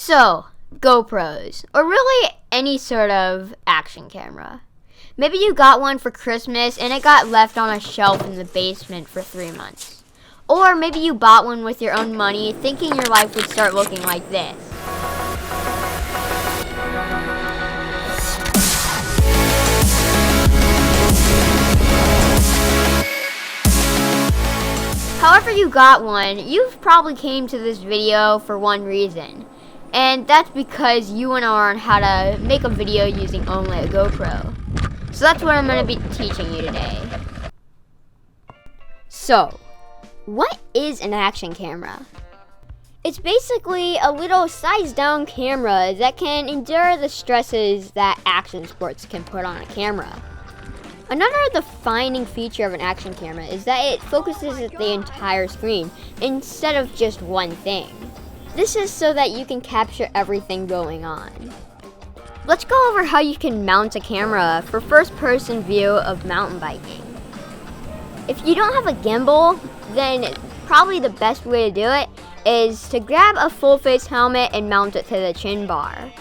So, GoPros, or really any sort of action camera. Maybe you got one for Christmas and it got left on a shelf in the basement for 3 months. Or maybe you bought one with your own money thinking your life would start looking like this. However you got one, you've probably came to this video for one reason. And that's because you want to learn how to make a video using only a GoPro. So that's what I'm going to be teaching you today. So, what is an action camera? It's basically a little sized down camera that can endure the stresses that action sports can put on a camera. Another defining feature of an action camera is that it focuses the entire screen instead of just one thing. This is so that you can capture everything going on. Let's go over how you can mount a camera for first-person view of mountain biking. If you don't have a gimbal, then probably the best way to do it is to grab a full-face helmet and mount it to the chin bar.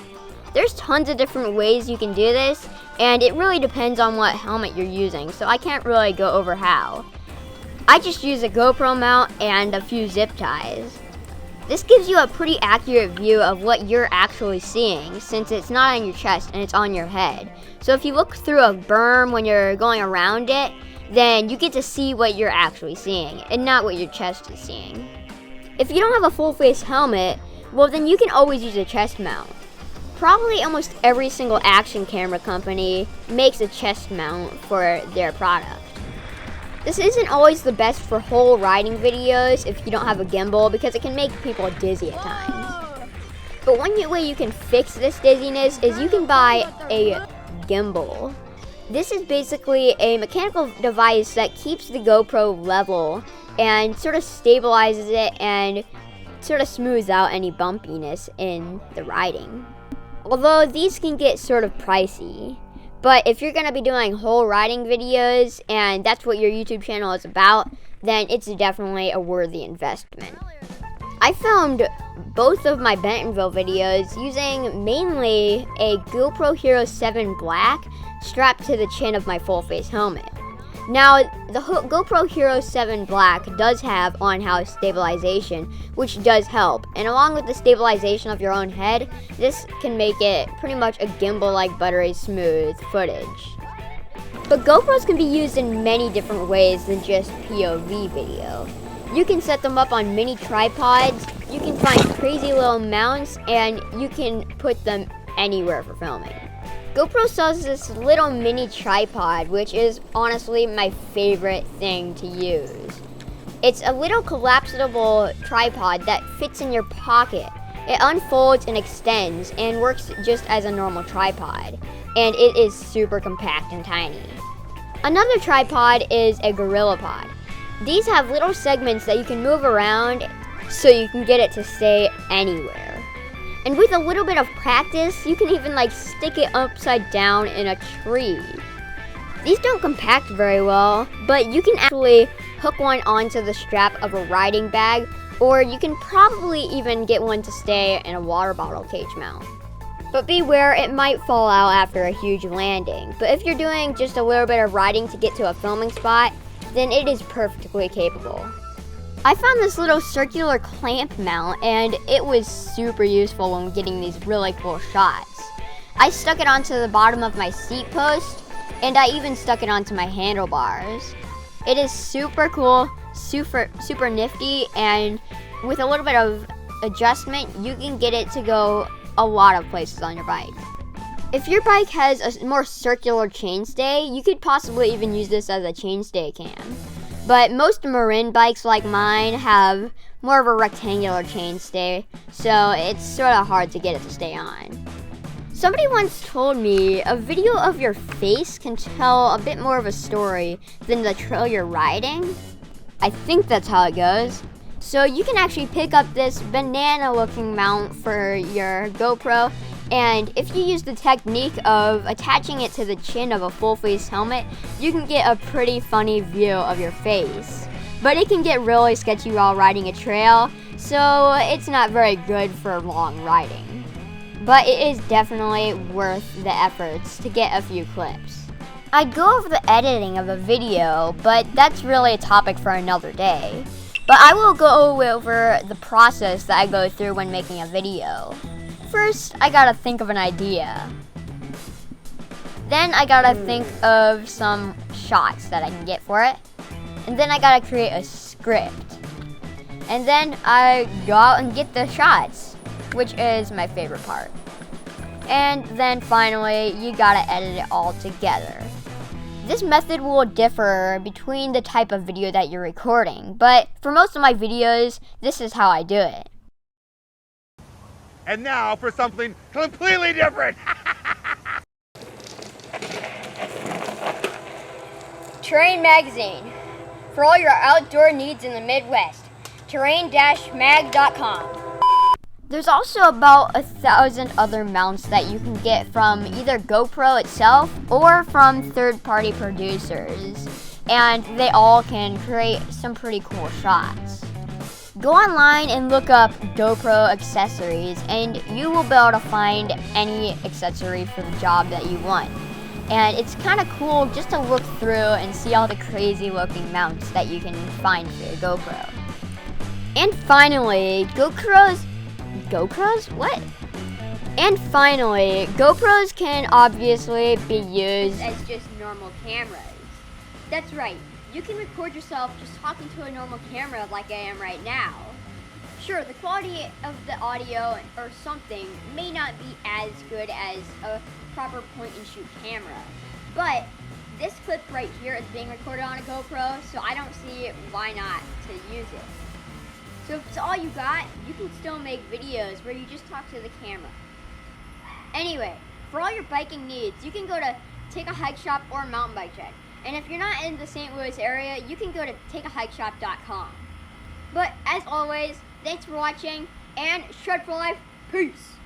There's tons of different ways you can do this, and it really depends on what helmet you're using, so I can't really go over how. I just use a GoPro mount and a few zip ties. This gives you a pretty accurate view of what you're actually seeing, since it's not on your chest and it's on your head. So if you look through a berm when you're going around it, then you get to see what you're actually seeing and not what your chest is seeing. If you don't have a full face helmet, well then you can always use a chest mount. Probably almost every single action camera company makes a chest mount for their product. This isn't always the best for whole riding videos if you don't have a gimbal because it can make people dizzy at times. But one way you can fix this dizziness is you can buy a gimbal. This is basically a mechanical device that keeps the GoPro level and sort of stabilizes it and sort of smooths out any bumpiness in the riding. Although these can get sort of pricey. But if you're going to be doing whole riding videos and that's what your YouTube channel is about, then it's definitely a worthy investment. I filmed both of my Bentonville videos using mainly a GoPro Hero 7 Black strapped to the chin of my full face helmet. Now, the GoPro Hero 7 Black does have on-house stabilization, which does help. And along with the stabilization of your own head, this can make it pretty much a gimbal-like buttery smooth footage. But GoPros can be used in many different ways than just POV video. You can set them up on mini tripods, you can find crazy little mounts, and you can put them anywhere for filming. GoPro sells this little mini tripod, which is honestly my favorite thing to use. It's a little collapsible tripod that fits in your pocket. It unfolds and extends and works just as a normal tripod, and it is super compact and tiny. Another tripod is a GorillaPod. These have little segments that you can move around so you can get it to stay anywhere. And with a little bit of practice, you can even stick it upside down in a tree. These don't compact very well, but you can actually hook one onto the strap of a riding bag, or you can probably even get one to stay in a water bottle cage mount. But beware, it might fall out after a huge landing. But if you're doing just a little bit of riding to get to a filming spot, then it is perfectly capable. I found this little circular clamp mount and it was super useful when getting these really cool shots. I stuck it onto the bottom of my seat post and I even stuck it onto my handlebars. It is super cool, super nifty, and with a little bit of adjustment, you can get it to go a lot of places on your bike. If your bike has a more circular chainstay, you could possibly even use this as a chainstay cam. But most Marin bikes like mine have more of a rectangular chainstay, so it's sort of hard to get it to stay on. Somebody once told me a video of your face can tell a bit more of a story than the trail you're riding. I think that's how it goes. So you can actually pick up this banana-looking mount for your GoPro, and if you use the technique of attaching it to the chin of a full-face helmet, you can get a pretty funny view of your face. But it can get really sketchy while riding a trail, so it's not very good for long riding. But it is definitely worth the efforts to get a few clips. I'd go over the editing of a video, but that's really a topic for another day. But I will go over the process that I go through when making a video. First, I gotta think of an idea. Then I gotta think of some shots that I can get for it. And then I gotta create a script. And then I go out and get the shots, which is my favorite part. And then finally, you gotta edit it all together. This method will differ between the type of video that you're recording, but for most of my videos, this is how I do it. And now for something completely different. Terrain Magazine. For all your outdoor needs in the Midwest. Terrain-mag.com. There's also about 1,000 other mounts that you can get from either GoPro itself or from third-party producers, and they all can create some pretty cool shots. Go online and look up GoPro accessories, and you will be able to find any accessory for the job that you want. And it's kind of cool just to look through and see all the crazy looking mounts that you can find for your GoPro. And finally, GoPros? What? And finally, GoPros can obviously be used as just normal cameras. That's right, you can record yourself just talking to a normal camera like I am right now. Sure, the quality of the audio or something may not be as good as a proper point-and-shoot camera, but this clip right here is being recorded on a GoPro, so I don't see why not to use it. So if it's all you got, you can still make videos where you just talk to the camera. Anyway, for all your biking needs, you can go to Take a Hike Shop or Mountain Bike Check. And if you're not in the St. Louis area, you can go to takeahikeshop.com. But as always, thanks for watching, and shred for life, peace!